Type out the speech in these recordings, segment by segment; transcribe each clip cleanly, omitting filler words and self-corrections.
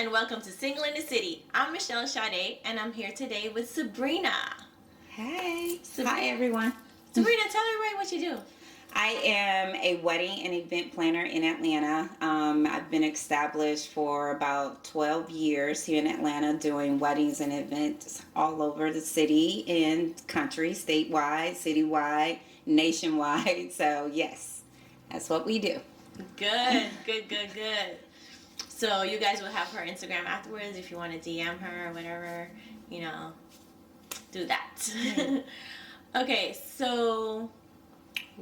and welcome to Single in the City. I'm Michelle Sade and I'm here today with Sabrina. Hey. Sabrina. Hi, everyone. Sabrina, tell everybody what you do. I am a wedding and event planner in Atlanta. I've been established for about 12 years here in Atlanta doing weddings and events all over the city and country, statewide, citywide, nationwide. So, yes, that's what we do. Good. So you guys will have her Instagram afterwards if you want to DM her or whatever, do that. Okay, so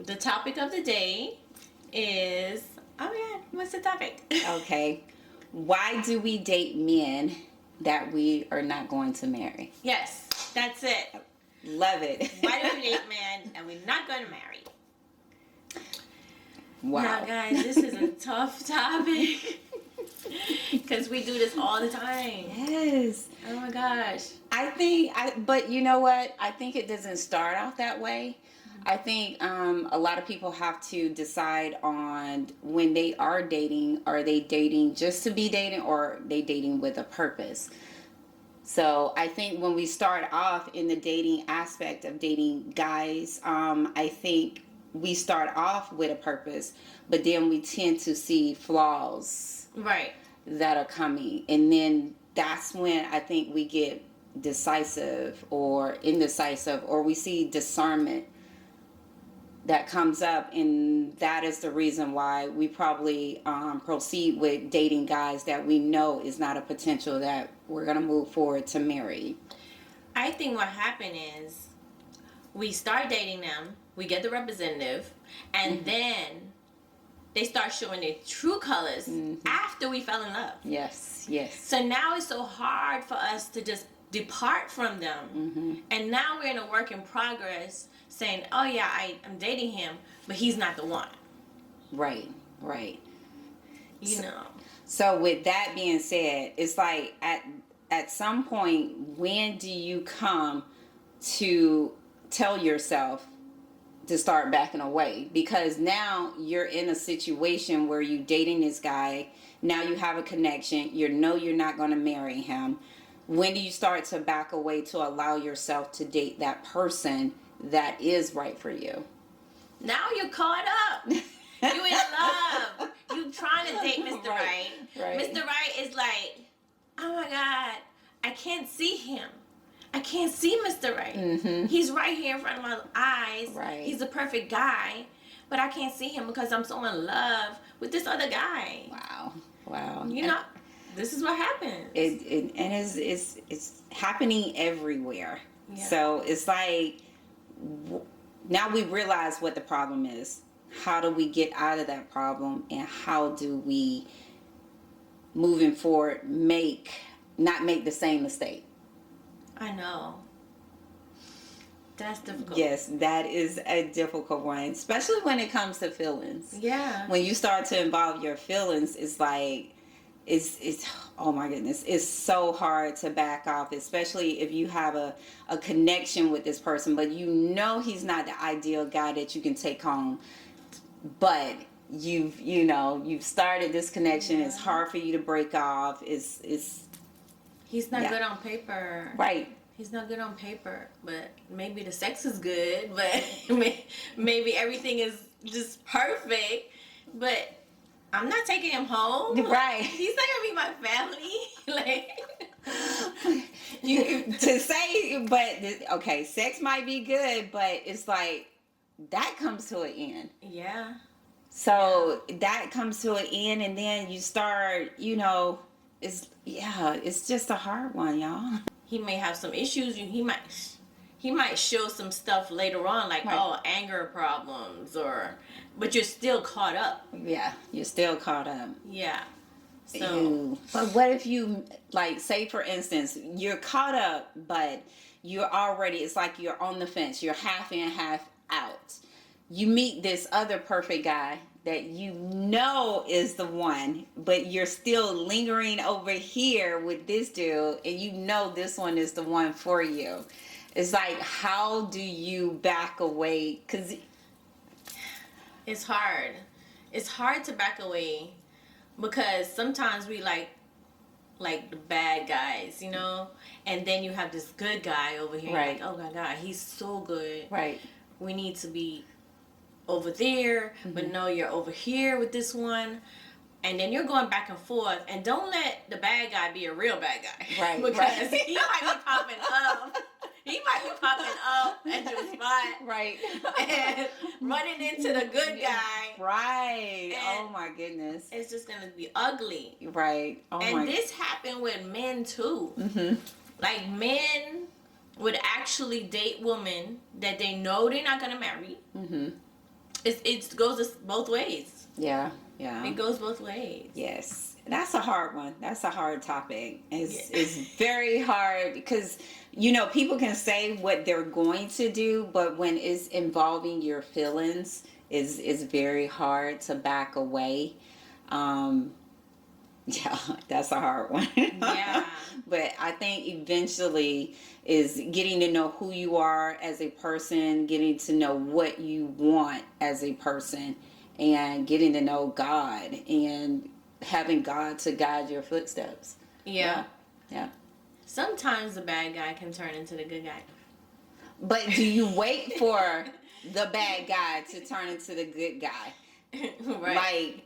the topic of the day is, what's the topic? Okay. Why do we date men that we are not going to marry? Yes, that's it. Love it. Why do we date men and we're not going to marry? Wow. Now, guys, this is a tough topic because we do this all the time. Yes. Oh my gosh. But you know what? I think it doesn't start out that way. I think a lot of people have to decide on when they are they dating just to be dating, or are they dating with a purpose? So I think when we start off in the dating aspect of dating guys, I think we start off with a purpose, but then we tend to see flaws Right. that are coming. And then that's when I think we get decisive or indecisive, or we see discernment that comes up, and that is the reason why we probably proceed with dating guys that we know is not a potential that we're going to move forward to marry. I think what happened is we start dating them, we get the representative, and then they start showing their true colors after we fell in love. Yes. So now it's so hard for us to just depart from them. And now we're in a work in progress saying, oh yeah, I'm dating him, but he's not the one. Right. So with that being said, it's like at some point, when do you come to tell yourself to start backing away? Because now you're in a situation where you're dating this guy. Now you have a connection. You know you're not going to marry him. When do you start to back away to allow yourself to date that person that is right for you? now you're caught up. You in love. You trying to date Mr. Right. Mr. Right is like, oh my God, I can't see him. I can't see Mr. Right. He's right here in front of my eyes. Right. He's a perfect guy, but I can't see him because I'm so in love with this other guy. Wow. This is what happens. It's happening everywhere. Yeah. So it's like, now we realize what the problem is. How do we get out of that problem, and how do we, moving forward, not make the same mistake? I know. That's difficult. Yes, that is a difficult one, especially when it comes to feelings. Yeah. When you start to involve your feelings, it's like, it's oh my goodness, it's so hard to back off, especially if you have a connection with this person, but you know he's not the ideal guy that you can take home, but you've started this connection. It's hard for you to break off. He's not good on paper. Right. He's not good on paper, but maybe the sex is good, but maybe everything is just perfect, but I'm not taking him home. Right. He's not gonna be my family. Okay, sex might be good, but it's like that comes to an end. Yeah. So that comes to an end, and then you start, it's just a hard one, y'all. He may have some issues. He might show some stuff later on, like anger problems, but you're still caught up. Yeah, you're still caught up. Yeah. So, but what if you, like, say for instance, you're caught up, but it's like you're on the fence. You're half in, half out. You meet this other perfect guy that you know is the one, but you're still lingering over here with this dude, and you know this one is the one for you. It's like, how do you back away? Because it's hard. It's hard to back away because sometimes we like the bad guys, you know, and then you have this good guy over here. Right. Like, oh my God, he's so good. Right. We need to be over there, but no, you're over here with this one. And then you're going back and forth, and don't let the bad guy be a real bad guy. Right. Because right. he might be popping up. He might be popping up at your spot. Right. And running into the good guy. Right. And oh my goodness. It's just going to be ugly. Right. Oh and my. This happened with men too. Mm-hmm. Like, men would actually date women that they know they're not going to marry. Mm-hmm. It goes both ways. Yeah. Yeah. It goes both ways. Yes. That's a hard one. That's a hard topic. It's very hard because, you know, people can say what they're going to do, but when it's involving your feelings, is very hard to back away. Yeah, that's a hard one. Yeah. But I think eventually is getting to know who you are as a person, getting to know what you want as a person, and getting to know God and having God to guide your footsteps. Yeah. Yeah. Sometimes the bad guy can turn into the good guy. But do you wait for the bad guy to turn into the good guy? Right. Like,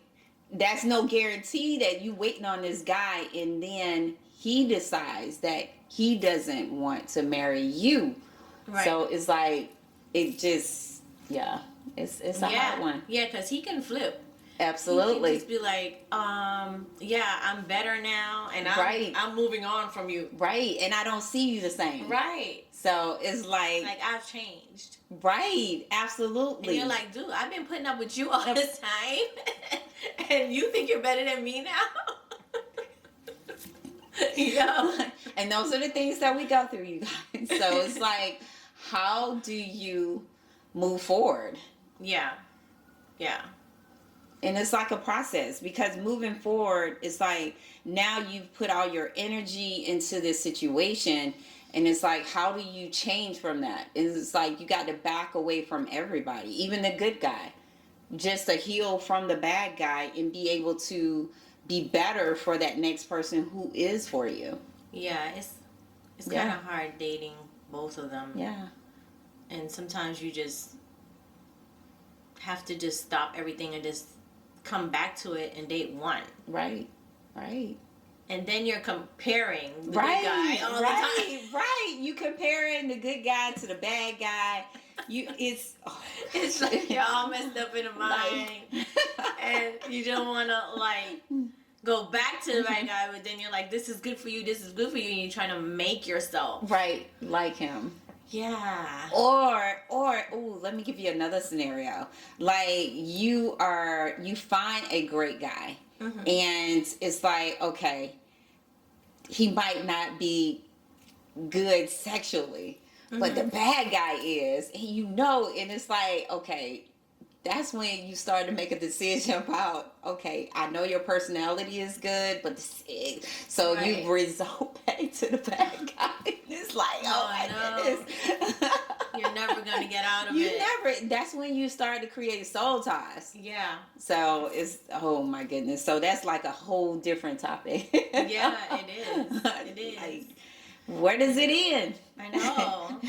that's no guarantee that you waiting on this guy and then he decides that he doesn't want to marry you. Right. So it's like, it just, it's a hard one. Yeah, because he can flip. Absolutely. He can just be like, yeah, I'm better now, and I'm moving on from you. Right, and I don't see you the same. Right. So it's like I've changed. Right, absolutely. And you're like, dude, I've been putting up with you all this time, and you think you're better than me now? Yeah. And those are the things that we go through, you guys. So it's like, how do you move forward? Yeah. Yeah. And it's like a process, because moving forward, it's like now you've put all your energy into this situation, and it's like, how do you change from that? It's like you got to back away from everybody, even the good guy, just to heal from the bad guy and be able to be better for that next person who is for you. Yeah, it's kind of hard dating both of them. Yeah. And sometimes you just have to just stop everything and just come back to it and date one. Right. Right. And then you're comparing the good guy all the time. Right. You comparing the good guy to the bad guy. It's like you're all messed up in the mind. And you don't want to like go back to the bad guy, but then you're like, this is good for you, this is good for you, and you're trying to make yourself like him. Yeah. Or let me give you another scenario. Like you find a great guy, and it's like, okay, he might not be good sexually, but the bad guy is, and and it's like, okay, that's when you start to make a decision about, okay, I know your personality is good, but you result back to the bad guy. It's like, oh my goodness. You're never going to get out of it. That's when you start to create soul ties. Yeah. So it's, oh my goodness. So that's like a whole different topic. Yeah, it is. It is. Like, where does it end? I know.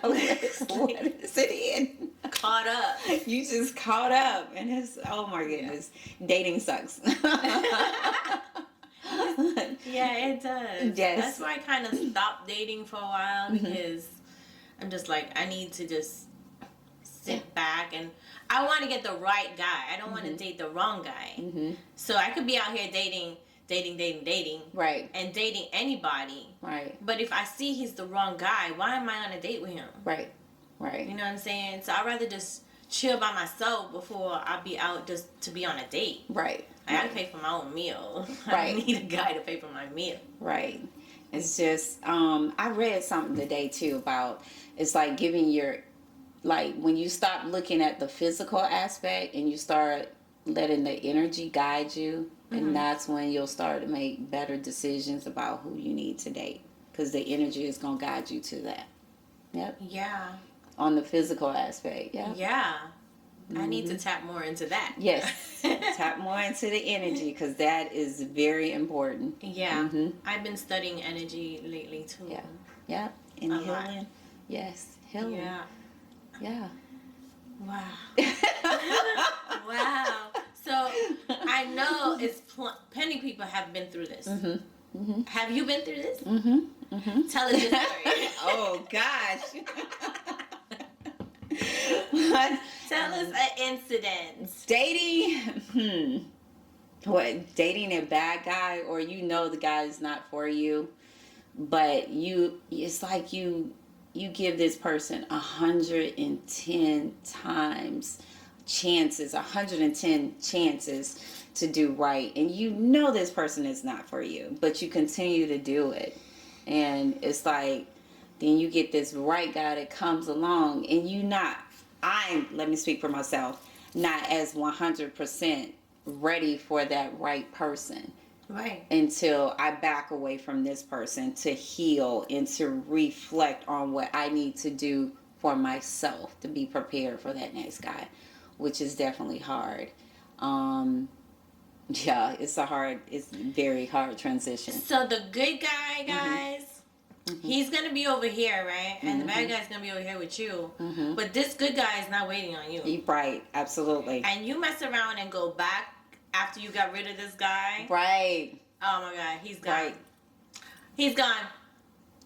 Where does it end? Caught up. You just caught up, and it's, oh my goodness, dating sucks. Yeah, it does. Yes. That's why I kind of stopped dating for a while, because I'm just like, I need to just sit back, and I want to get the right guy. I don't want to date the wrong guy. So I could be out here dating, right, and dating anybody, right, but if I see he's the wrong guy, why am I on a date with him? Right. You know what I'm saying? So I'd rather just chill by myself before I be out just to be on a date. Right. I gotta pay for my own meal. Right. I need a guy to pay for my meal. Right. It's just, I read something today too about, it's like giving when you stop looking at the physical aspect and you start letting the energy guide you, and that's when you'll start to make better decisions about who you need to date, because the energy is going to guide you to that. Yep. Yeah. On the physical aspect. Yeah. Yeah. I need to tap more into that. Yes. Tap more into the energy, because that is very important. Yeah. I've been studying energy lately too. Yeah. Yeah. And A healing. lot. Yes. Healing. Yeah. Yeah. Wow. Wow. So I know it's plenty people have been through this. Have you been through this? Tell us your story. Oh gosh. Tell us an incident. Dating. What, dating a bad guy, or you know the guy is not for you, but it's like you give this person 110 times chances, 110 chances to do right, and you know this person is not for you, but you continue to do it. And it's like, then you get this right guy that comes along, and let me speak for myself, not as 100% ready for that right person. Right. Until I back away from this person to heal and to reflect on what I need to do for myself to be prepared for that next guy, which is definitely hard. Yeah, it's very hard transition. So the good guy, guys, he's going to be over here, right? And the bad guy's going to be over here with you. But this good guy is not waiting on you. Right, absolutely. And you mess around and go back after you got rid of this guy. Right. Oh my God, he's gone. Right. He's gone.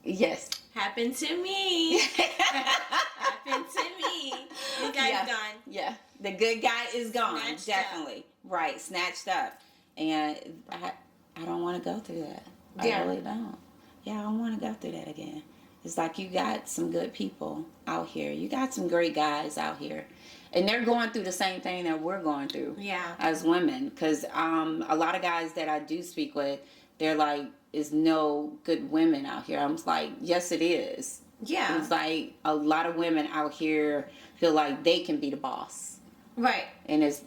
Yes. Happened to me. Happened to me. The guy's gone. Yeah. The good guy is gone. Snatched definitely. up. Right. Snatched up. And I don't want to go through that. Yeah. I really don't. Yeah, I don't want to go through that again. It's like you got some good people out here. You got some great guys out here. And they're going through the same thing that we're going through as women. Because a lot of guys that I do speak with, they're like, is no good women out here. I'm like, yes, it is. Yeah. It's like a lot of women out here feel like they can be the boss. Right. And it's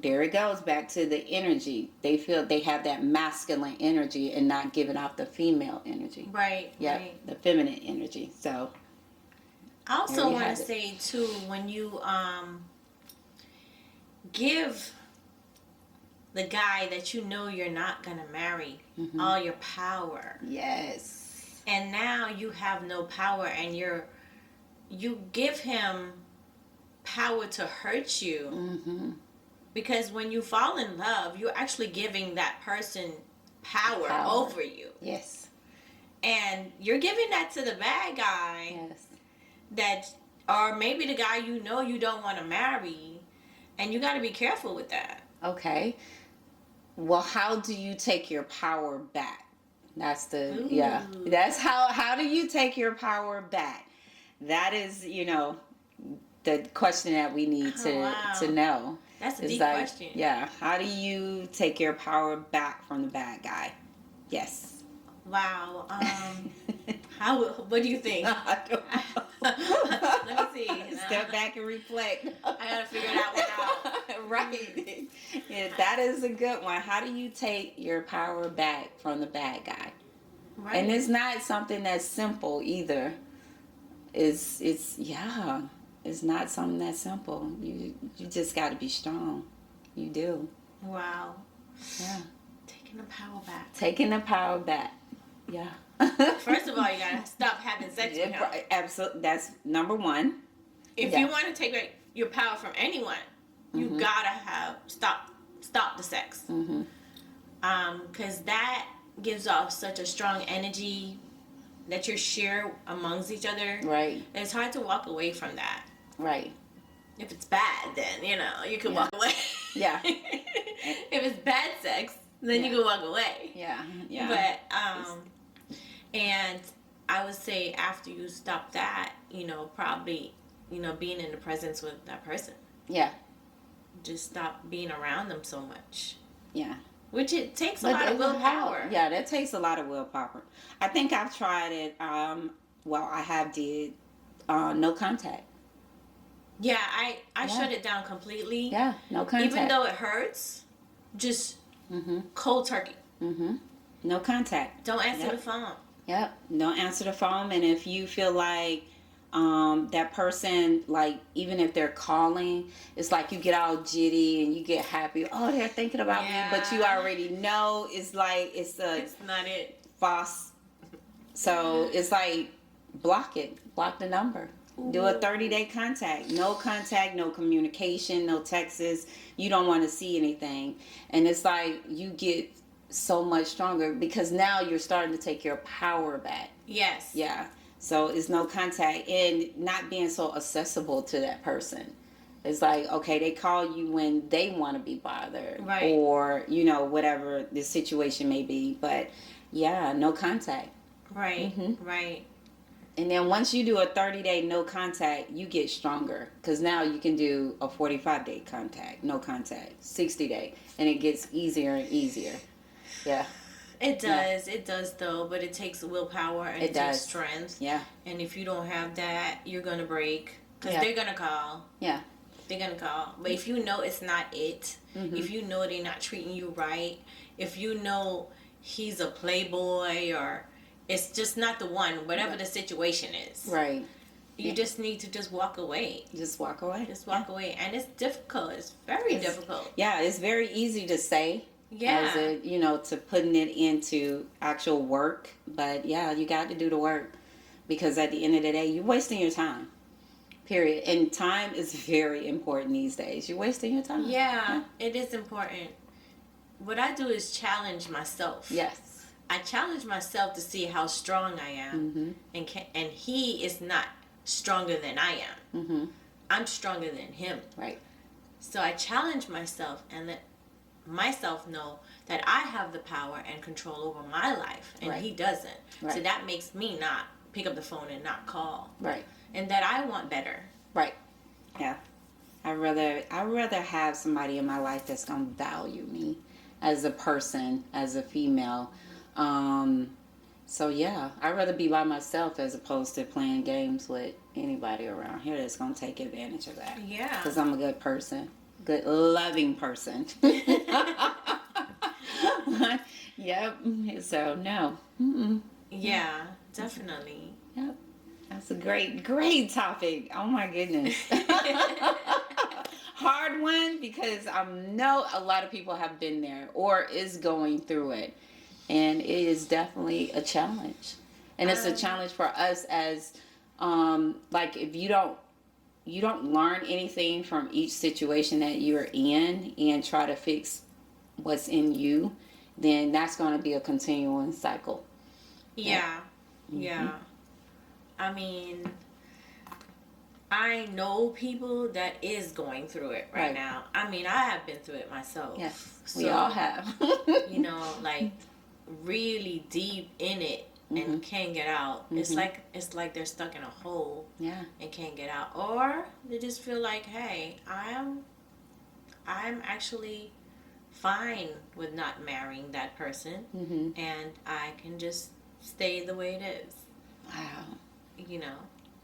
there it goes back to the energy. They feel they have that masculine energy and not giving out the female energy. Right. Yeah. Right. The feminine energy. So I also want to say too, when you give the guy that you know you're not gonna marry all your power. Yes. And now you have no power, and you give him power to hurt you. Because when you fall in love, you're actually giving that person power over you. Yes. And you're giving that to the bad guy. Yes. Or maybe the guy you know you don't want to marry, and you got to be careful with that. Okay. Well, how do you take your power back? That's that's how do you take your power back? That is, the question that we need to know. That's a deep question. Yeah. How do you take your power back from the bad guy? Yes. Wow. What do you think? I don't know. Let me see. Step back and reflect. I gotta figure that one out. Right. Yeah, that is a good one. How do you take your power back from the bad guy? Right. And it's not something that's simple either. It's not something that's simple. You just got to be strong. You do. Wow. Yeah. Taking the power back. Taking the power back. Yeah. First of all, you gotta stop having sex with him. Absolutely. That's number one. If you want to take back your power from anyone, you gotta stop the sex. Because that gives off such a strong energy that you share amongst each other. Right. And it's hard to walk away from that. Right. If it's bad, then you can walk away. Yeah. If it's bad sex, then you can walk away. Yeah. Yeah. But and I would say after you stop that, probably being in the presence with that person. Yeah. Just stop being around them so much. Yeah. Which it takes a lot of willpower. Yeah, that takes a lot of willpower. I think I've tried it. I have did no contact. Yeah, I shut it down completely. Yeah, no contact. Even though it hurts, just cold turkey. No contact. Don't answer the phone. Yep. Don't answer the phone. And if you feel like that person, like, even if they're calling, it's like you get all jitty and you get happy. Oh, they're thinking about me, but you already know it's like it's not it. False. So it's like block the number. Ooh. Do a 30-day contact, no communication, no texts. You don't want to see anything, and it's like you get so much stronger because now you're starting to take your power back. Yes. Yeah. So it's no contact and not being so accessible to that person. It's like, okay, they call you when they want to be bothered, right, or whatever the situation may be. But yeah, no contact. Right. Right. And then once you do a 30-day no contact, you get stronger because now you can do a 45-day contact, no contact, 60-day, and it gets easier and easier. Yeah. It does. Yeah. It does, though, but it takes willpower and it takes strength. Yeah. And if you don't have that, you're going to break because they're going to call. Yeah. They're going to call. But if you know it's not it, if you know they're not treating you right, if you know he's a playboy or it's just not the one, whatever the situation is. Right. You just need to just walk away. Just walk away. Just walk away. And it's difficult. It's very difficult. Yeah, it's very easy to say. Yeah. As to putting it into actual work. But yeah, you got to do the work because at the end of the day, you're wasting your time. Period. And time is very important these days. You're wasting your time. Yeah. It is important. What I do is challenge myself. Yes. I challenge myself to see how strong I am. And he is not stronger than I am. I'm stronger than him. Right. So I challenge myself and let myself know that I have the power and control over my life and he doesn't. Right. So that makes me not pick up the phone and not call. Right. And that I want better. Right. Yeah. I'd rather have somebody in my life that's gonna value me as a person, as a female. So yeah, I'd rather be by myself as opposed to playing games with anybody around here that's gonna take advantage of that. Yeah. Because I'm a good person. Good loving person. Yep. So no. Yeah, definitely. Yep. That's a great topic. Oh my goodness. Hard one because I know a lot of people have been there or is going through it, and it is definitely a challenge. And it's a challenge for us as like if you don't learn anything from each situation that you're in and try to fix what's in you, then that's going to be a continuing cycle. Yeah. Yeah. I mean, I know people that is going through it right now. I mean, I have been through it myself. Yes, so, we all have. Like really deep in it. And can't get out. It's like they're stuck in a hole. Yeah. And can't get out. Or they just feel like, hey, I'm actually fine with not marrying that person, and I can just stay the way it is. Wow.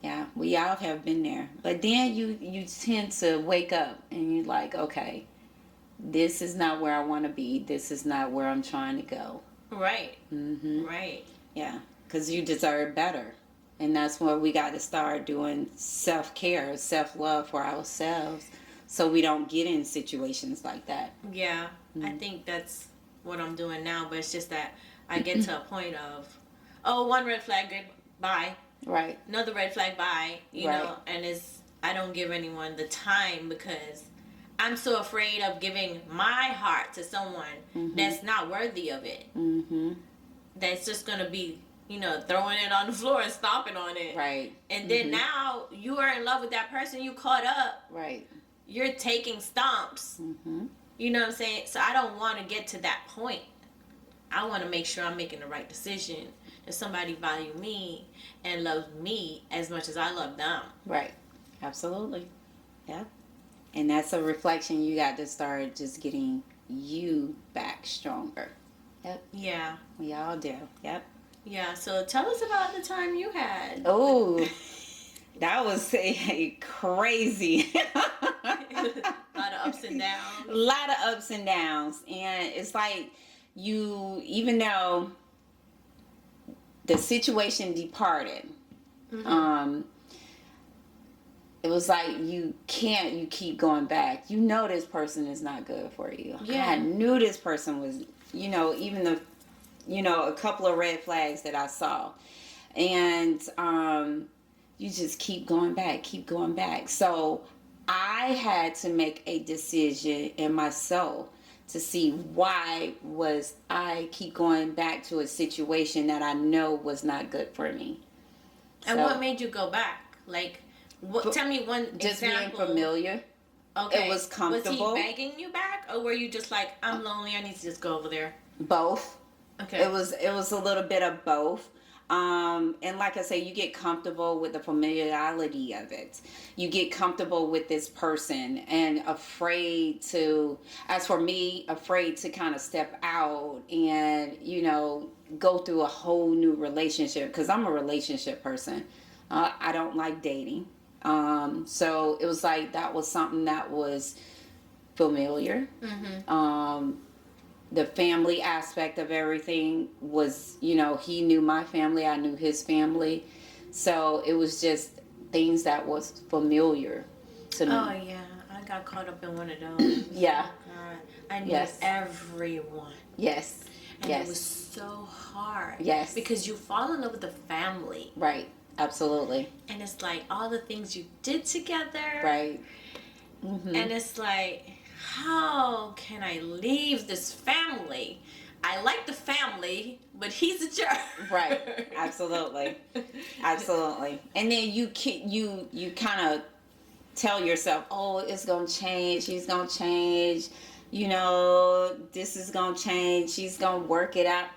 Yeah, we all have been there. But then you tend to wake up and you're like, okay, this is not where I want to be. This is not where I'm trying to go. Right. Right. Yeah, because you deserve better. And that's where we got to start doing self-care, self-love for ourselves so we don't get in situations like that. Yeah, I think that's what I'm doing now, but it's just that I get to a point of, one red flag, bye. Right. Another red flag, bye. You know, and I don't give anyone the time because I'm so afraid of giving my heart to someone that's not worthy of it. That's just going to be, throwing it on the floor and stomping on it. Right. And then now you are in love with that person, you caught up. Right. You're taking stomps. You know what I'm saying? So I don't want to get to that point. I want to make sure I'm making the right decision. That somebody value me and loves me as much as I love them. Right. Absolutely. Yeah. And that's a reflection. You got to start just getting you back stronger. Yep. Yeah. We all do. Yep. Yeah. So tell us about the time you had. Oh, that was a crazy. A lot of ups and downs. A lot of ups and downs. And it's like even though the situation departed, it was like you keep going back. You know this person is not good for you. Yeah. I knew this person was, even the, a couple of red flags that I saw. And you just keep going back. So I had to make a decision in myself to see why was I keep going back to a situation that I know was not good for me. And what made you go back? Like, tell me one just example. Being familiar. Okay. It was comfortable. Was he begging you back, or were you just like, I'm lonely, I need to just go over there? Both. Okay. It was a little bit of both. And like I say, you get comfortable with the familiarity of it. You get comfortable with this person and afraid to kind of step out and, go through a whole new relationship, because I'm a relationship person. I don't like dating. So it was like that was something that was familiar. Mm-hmm. The family aspect of everything was, he knew my family, I knew his family. So it was just things that was familiar to me. Oh, yeah. I got caught up in one of those. Yeah. Oh, God. I knew everyone. Yes. And it was so hard. Yes. Because you fall in love with the family. Right. Absolutely. And it's like all the things you did together. Right. Mm-hmm. And it's like, how can I leave this family? I like the family, but he's a jerk. Right. Absolutely. Absolutely. And then you kind of tell yourself, oh, it's going to change. He's going to change. This is going to change. She's going to work it out.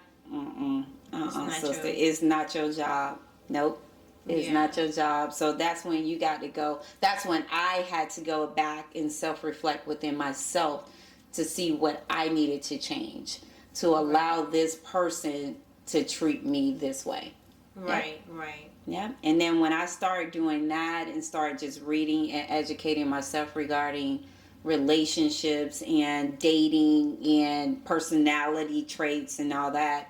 Sister. It's not your job. Nope. It's not your job. So that's when you got to go. That's when I had to go back and self-reflect within myself to see what I needed to change to allow this person to treat me this way. Right, right. Yeah. And then when I started doing that and started just reading and educating myself regarding relationships and dating and personality traits and all that,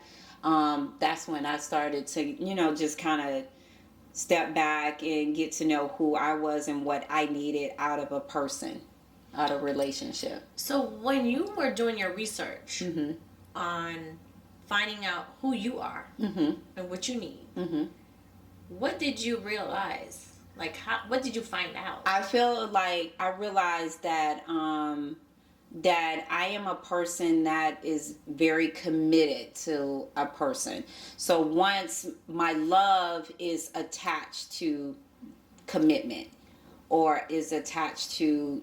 that's when I started to, just kind of step back and get to know who I was and what I needed out of a person, out of a relationship. So when you were doing your research mm-hmm. on finding out who you are mm-hmm. and what you need, mm-hmm. what did you realize? Like, what did you find out? I feel like I realized that that I am a person that is very committed to a person. So once my love is attached to commitment or is attached to,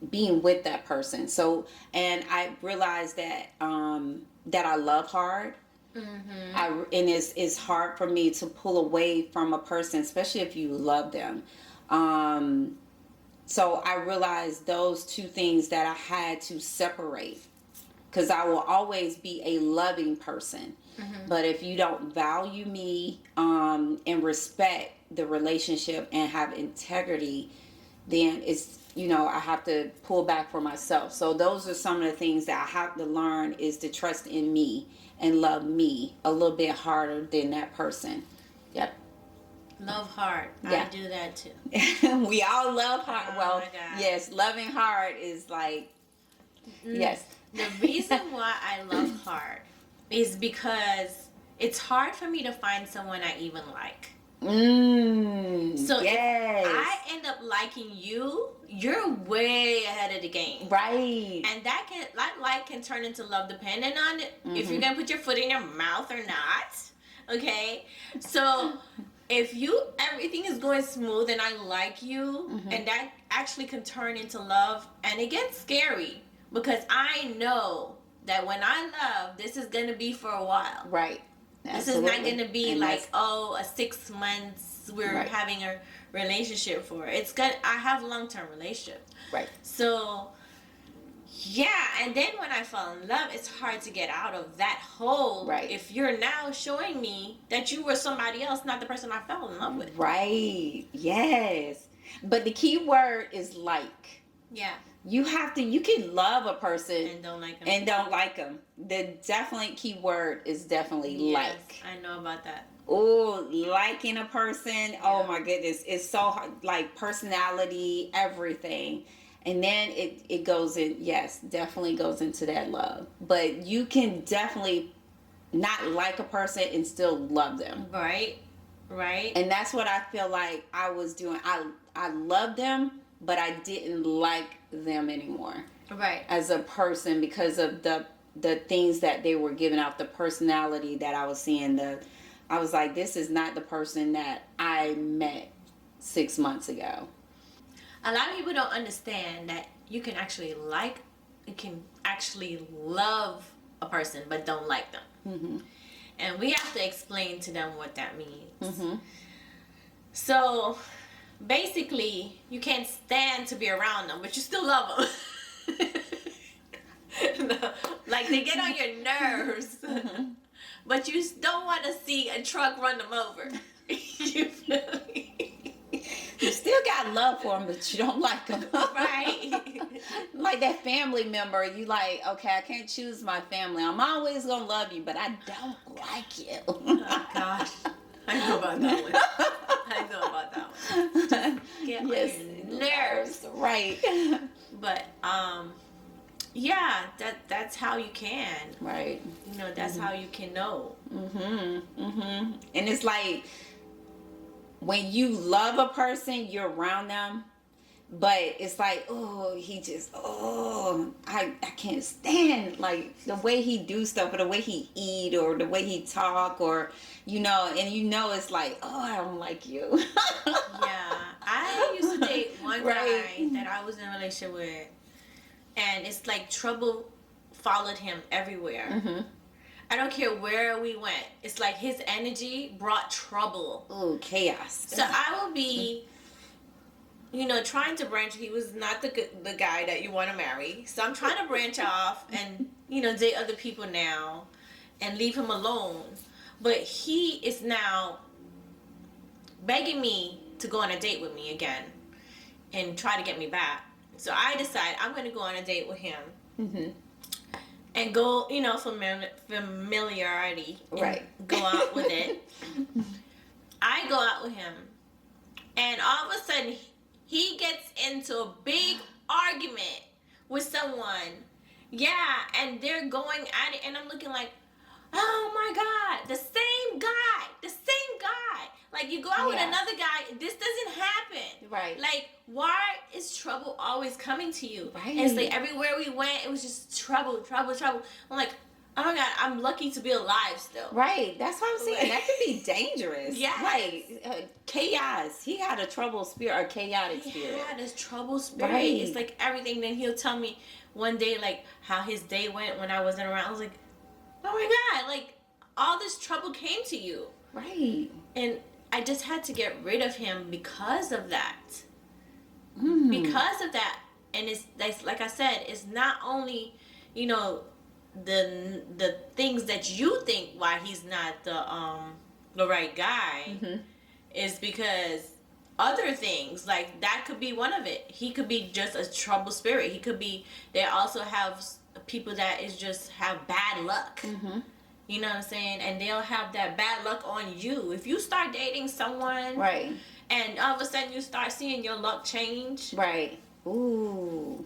being with that person. So, and I realized that, that I love hard. Mm-hmm. And it's hard for me to pull away from a person, especially if you love them. So I realized those two things that I had to separate, because I will always be a loving person. Mm-hmm. But if you don't value me and respect the relationship and have integrity, then it's, I have to pull back for myself. So those are some of the things that I have to learn, is to trust in me and love me a little bit harder than that person. Yep. Love hard. Yeah. I do that too. We all love hard. Oh, well, yes, loving hard is like, yes. The reason why I love hard is because it's hard for me to find someone I even like. So yes. if I end up liking you, you're way ahead of the game. Right. And that like can turn into love depending on if you're gonna put your foot in your mouth or not. Okay? So if everything is going smooth and I like you, and that actually can turn into love, and it gets scary because I know that when I love, this is gonna be for a while. Right. Absolutely. This is not gonna be like, a 6 months we're having a relationship for. It's good. I have a long-term relationship. Right. So yeah, and then when I fall in love, it's hard to get out of that hole. Right. If you're now showing me that you were somebody else, not the person I fell in love with. Right. Yes. But the key word is like. Yeah. You can love a person and don't like them. The definite key word is definitely like. I know about that. Oh, liking a person. Oh my goodness. It's so hard. Like personality, everything. And then it goes in, yes, definitely goes into that love. But you can definitely not like a person and still love them. Right. Right. And that's what I feel like I was doing. I loved them, but I didn't like them anymore. Right. As a person because of the things that they were giving out, the personality that I was seeing, I was like, this is not the person that I met 6 months ago. A lot of people don't understand that you can actually love a person, but don't like them. Mm-hmm. And we have to explain to them what that means. Mm-hmm. So basically, you can't stand to be around them, but you still love them. No, like they get on your nerves, Mm-hmm. but you don't want to see a truck run them over. You feel me? You still got love for them, but you don't like them. Right. Like that family member, you like, okay, I can't choose my family. I'm always going to love you, but I don't like you. Oh, gosh. I know about that one. I know about that one. Just get on your nerves. Right. But, yeah, that's how you can. Right. You know, that's how you can know. Mm-hmm. Mm-hmm. And it's like, when you love a person, you're around them, but it's like, I can't stand like the way he do stuff or the way he eat or the way he talk or and it's like, oh, I don't like you. Yeah, I used to date one Right. guy that I was in a relationship with, and it's like trouble followed him everywhere. Mm-hmm. I don't care where we went. It's like his energy brought trouble. Oh, chaos. So I will be, trying to branch. He was not the guy that you want to marry. So I'm trying to branch off and, date other people now and leave him alone. But he is now begging me to go on a date with me again and try to get me back. So I decide I'm going to go on a date with him. Mm-hmm. And go, familiarity. Right. Go out with it. I go out with him. And all of a sudden, he gets into a big argument with someone. Yeah, and they're going at it. And I'm looking like, oh my God, the same guy. Like, you go out with another guy, this doesn't happen. Right. Like, why is trouble always coming to you? Right. And it's like everywhere we went, it was just trouble. I'm like, oh my God, I'm lucky to be alive still. Right. That's what I'm saying. That could be dangerous. Yes. Like, chaos. He had a trouble spirit, a chaotic spirit. Yeah, this trouble spirit. Right. It's like everything. Then he'll tell me one day, like, how his day went when I wasn't around. I was like, oh my God, like, all this trouble came to you. Right. And I just had to get rid of him because of that. Mm. Because of that. And it's like I said, it's not only, the things that you think why he's not the right guy. Mm-hmm. Is because other things, like that could be one of it. He could be just a trouble spirit. He could be, they also have people that is just have bad luck. Mm-hmm. You know what I'm saying? And they'll have that bad luck on you. If you start dating someone, Right. and all of a sudden you start seeing your luck change. Right. Ooh.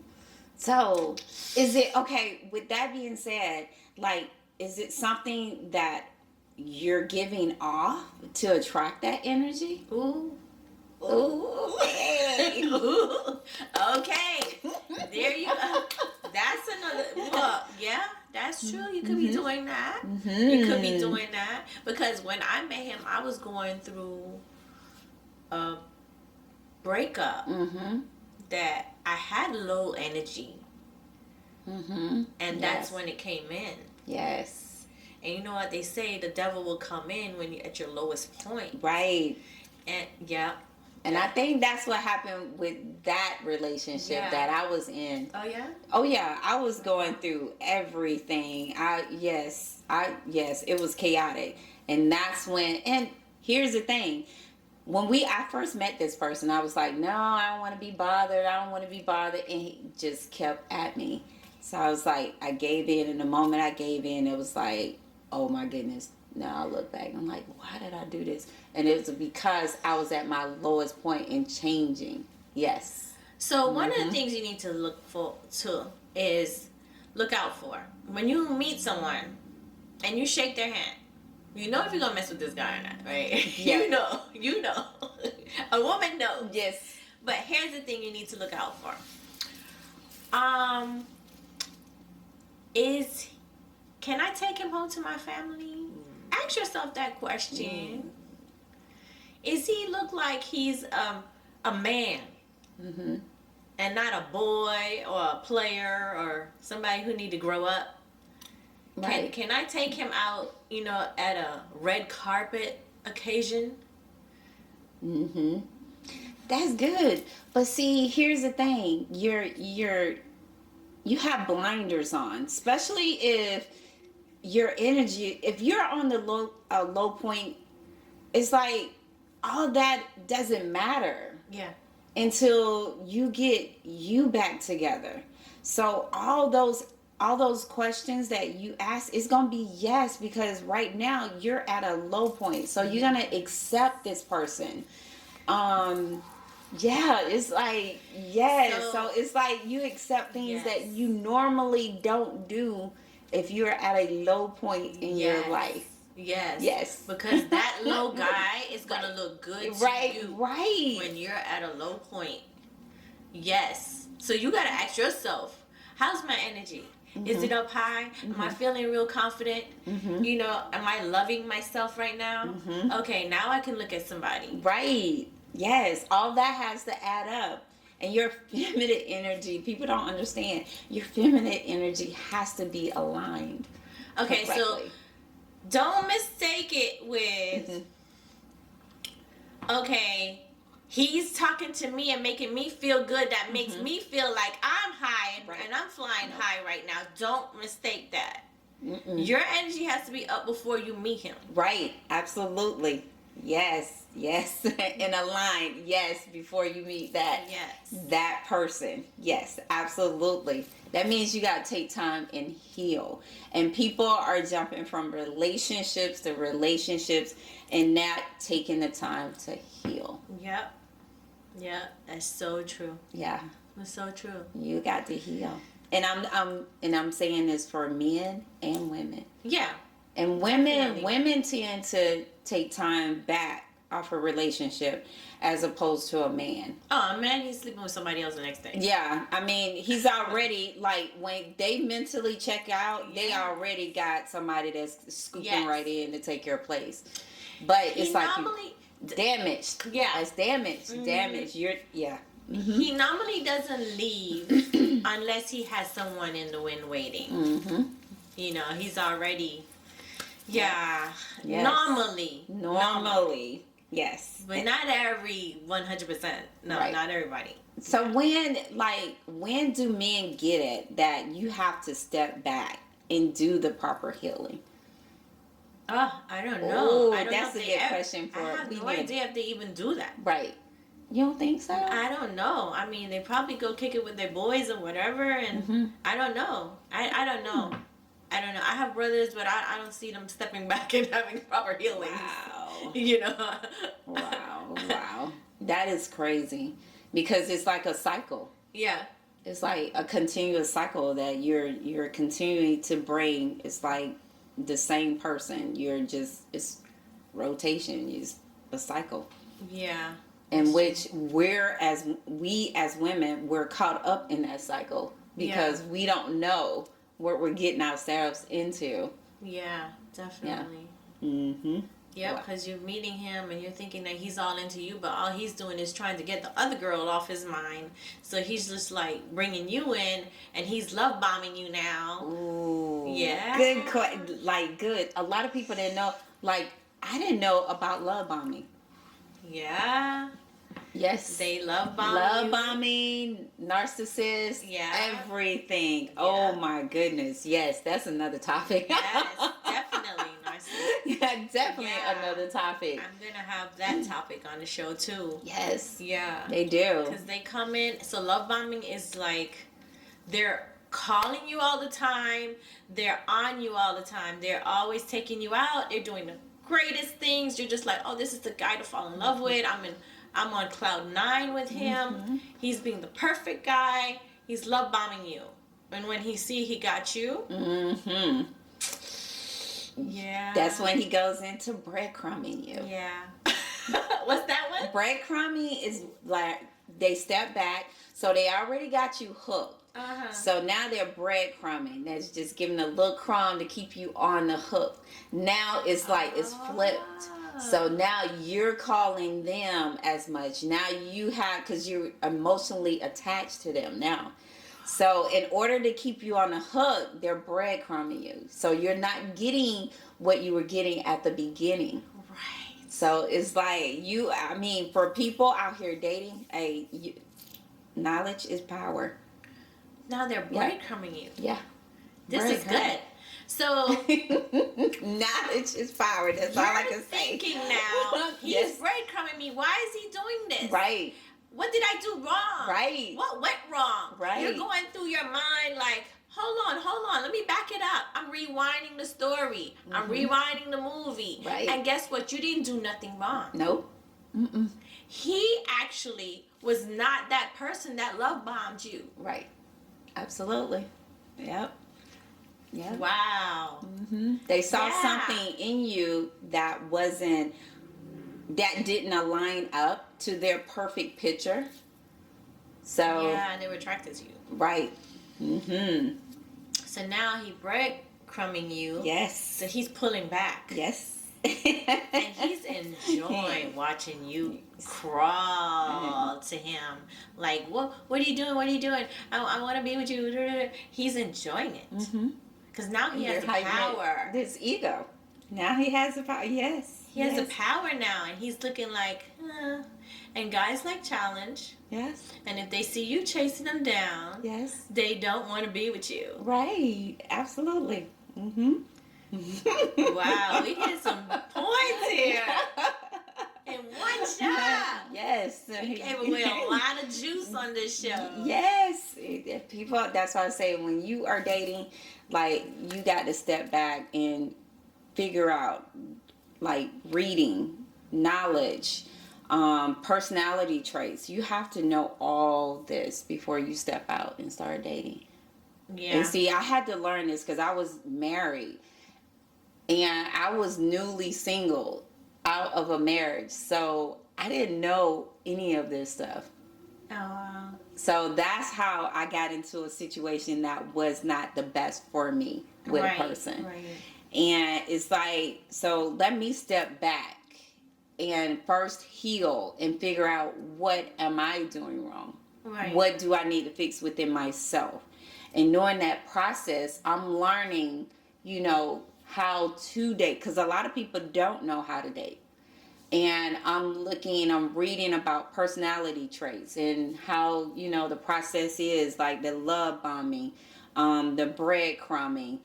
So, is it, okay, with that being said, like, is it something that you're giving off to attract that energy? Ooh. Ooh. Hey. Ooh. Okay. There you go. That's another, well, yeah. That's true. You could be doing that. Mm-hmm. You could be doing that. Because when I met him, I was going through a breakup that I had low energy. Mm-hmm. And that's when it came in. Yes. And you know what they say? The devil will come in when you're at your lowest point. Right. And, yeah. And I think that's what happened with that relationship that I was in. Oh yeah? Oh yeah, I was going through everything. Yes, it was chaotic. And that's when, and here's the thing. When I first met this person, I was like, no, I don't want to be bothered. And he just kept at me. So I was like, I gave in. And the moment I gave in, it was like, oh my goodness, Now I look back, I'm like, why did I do this? And it was because I was at my lowest point in changing. Yes. So one of the things you need to look out for when you meet someone and you shake their hand. You know if you're gonna mess with this guy or not, right? Yes. You know. A woman knows. Yes. But here's the thing you need to look out for. Can I take him home to my family? Ask yourself that question. Is he look like he's a man? And not a boy or a player or somebody who need to grow up? Right. Can I take him out, at a red carpet occasion? That's good. But see, here's the thing. You have blinders on, especially if your energy, if you're on the low point, it's like all that doesn't matter. Yeah. Until you get you back together. So all those questions that you ask, it's gonna be yes, because right now you're at a low point. So you're gonna accept this person. Yeah, it's like yes. So it's like you accept things that you normally don't do if you're at a low point in your life. Yes. Because that low guy is going to look good to you. Right. When you're at a low point. Yes. So you got to ask yourself, how's my energy? Is it up high? Am I feeling real confident? Am I loving myself right now? Okay, now I can look at somebody. Right. Yes. All that has to add up. And your feminine energy, people don't understand. Your feminine energy has to be aligned. Okay, correctly. So don't mistake it with, okay, he's talking to me and making me feel good. That makes me feel like I'm high and I'm flying high right now. Don't mistake that. Your energy has to be up before you meet him. Right. Absolutely. Yes. And aligned. Yes. Before you meet that person. Yes. Absolutely. That means you got to take time and heal. And people are jumping from relationships to relationships and not taking the time to heal. Yep. That's so true. Yeah. That's so true. You got to heal. And I'm saying this for men and women. Yeah. And women tend to take time back off a relationship as opposed to a man. Oh, a man, he's sleeping with somebody else the next day. Yeah, I mean, he's already, like, when they mentally check out, they already got somebody that's scooping right in to take your place. But it's like damaged. Yeah. It's damaged. Damaged. He normally doesn't leave unless he has someone in the wind waiting. He's already... Yeah. Yes. Normally. Yes. But not every 100%. No, not everybody. So when do men get it that you have to step back and do the proper healing? Oh, I don't know. That's a good question for I have no idea if they even do that. Right. You don't think so? I don't know. I mean, they probably go kick it with their boys or whatever, and I don't know. I don't know. I don't know. I have brothers, but I don't see them stepping back and having proper healing. Wow. Wow. That is crazy. Because it's like a cycle. Yeah. It's like a continuous cycle that you're continuing to bring. It's like the same person. It's rotation. It's a cycle. Yeah. In which we as women, we're caught up in that cycle because we don't know what we're getting ourselves into. Yeah, definitely. Yeah. Yep, because you're meeting him and you're thinking that he's all into you, but all he's doing is trying to get the other girl off his mind. So he's just like bringing you in, and he's love bombing you now. Ooh. Yeah. Good. A lot of people didn't know. Like, I didn't know about love bombing. Yeah. Yes. They love bombing. Love bombing, narcissists, everything. Yeah. Oh my goodness. Yes, that's another topic. Yes, definitely. Narcissists. Yeah, definitely another topic. I'm going to have that topic on the show too. Yes. Yeah. They do. Because they come in. So love bombing is like they're calling you all the time. They're on you all the time. They're always taking you out. They're doing the greatest things. You're just like, oh, this is the guy to fall in love with. I'm on cloud 9 with him. He's being the perfect guy. He's love bombing you. And when he got you. Yeah. That's when he goes into breadcrumbing you. Yeah. What's that one? Breadcrumbing is like they step back, so they already got you hooked. So now they're breadcrumbing. That's just giving a little crumb to keep you on the hook. Now it's like it's flipped. So now you're calling them as much. Now you have, because you're emotionally attached to them now. So in order to keep you on the hook, they're breadcrumbing you. So you're not getting what you were getting at the beginning. Right. So it's like for people out here dating, knowledge is power. Now they're breadcrumbing you. Yeah. This is good. So knowledge is power. That's all I can say. Thinking now, he's breadcrumbing me. Why is he doing this? Right. What did I do wrong? Right. What went wrong? Right. You're going through your mind like, hold on, let me back it up. I'm rewinding the story. I'm rewinding the movie. Right. And guess what? You didn't do nothing wrong. Nope. He actually was not that person that love bombed you. Right. Absolutely. Yep. Yeah. Wow. They saw something in you that didn't align up to their perfect picture. So yeah, and they were attracted to you. Right. So now he breadcrumbing you. Yes. So he's pulling back. Yes. And he's enjoying watching you crawl to him. Like, what are you doing? What are you doing? I want to be with you. He's enjoying it. Because now he has the power. This ego. Now he has the power. Yes. He has the power now. And he's looking like, And guys like challenge. Yes. And if they see you chasing them down, yes, they don't want to be with you. Right. Absolutely. Wow, we hit some points here. In one shot. Yes. We gave away a lot of juice on this show. Yes. People, that's why I say when you are dating, like, you got to step back and figure out, like, reading, knowledge, personality traits. You have to know all this before you step out and start dating. Yeah. And see, I had to learn this because I was married and I was newly single out of a marriage. So I didn't know any of this stuff. Oh, wow. So that's how I got into a situation that was not the best for me with a person. Right. And it's like, so let me step back and first heal and figure out, what am I doing wrong? Right. What do I need to fix within myself? And knowing that process, I'm learning, how to date. Because a lot of people don't know how to date. And I'm reading about personality traits and how, the process is, like the love bombing, the breadcrumbing,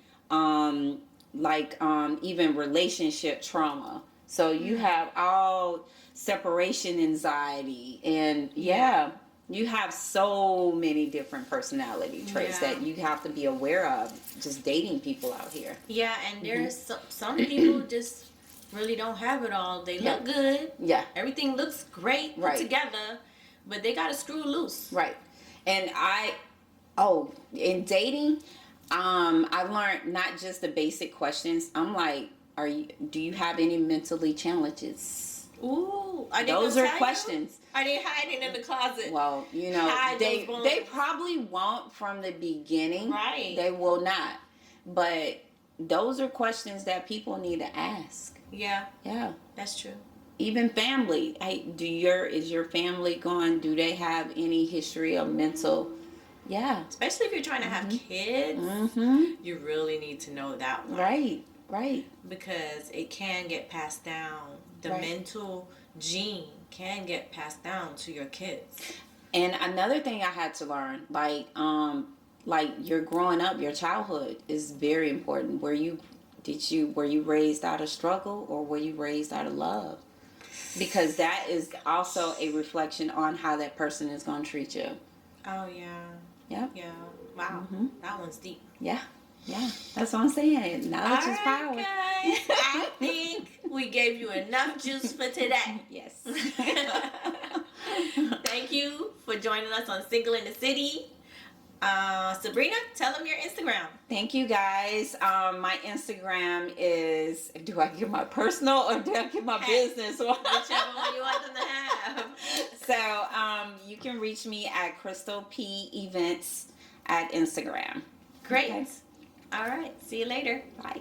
even relationship trauma. So you have all separation anxiety and you have so many different personality traits that you have to be aware of just dating people out here. Yeah, and there's some people just really don't have it all. They look good. Yeah. Everything looks great put together, but they got to screw loose. Right. And in dating, I learned not just the basic questions. I'm like, do you have any mentally challenges? Ooh, those are questions. Are they hiding in the closet? Well, they probably won't from the beginning. Right. They will not. But those are questions that people need to ask. Yeah. Yeah. That's true. Even family. Hey, is your family do they have any history of mental? Yeah. Especially if you're trying to have kids, you really need to know that one. Right. Right. Because it can get passed down. The mental gene can get passed down to your kids. And another thing I had to learn, like you're growing up, your childhood is very important. Were you raised out of struggle or were you raised out of love? Because that is also a reflection on how that person is going to treat you. Oh, yeah. Yep. Yeah. Wow, that one's deep. Yeah. Yeah, that's what I'm saying. Knowledge is power. Guys, I think we gave you enough juice for today. Yes. Thank you for joining us on Single in the City. Sabrina, tell them your Instagram. Thank you, guys. My Instagram is, do I give my personal or do I give my business one? Whichever one you want them to have. So you can reach me at Crystal P Events at Instagram. Great. Okay. All right. See you later. Bye.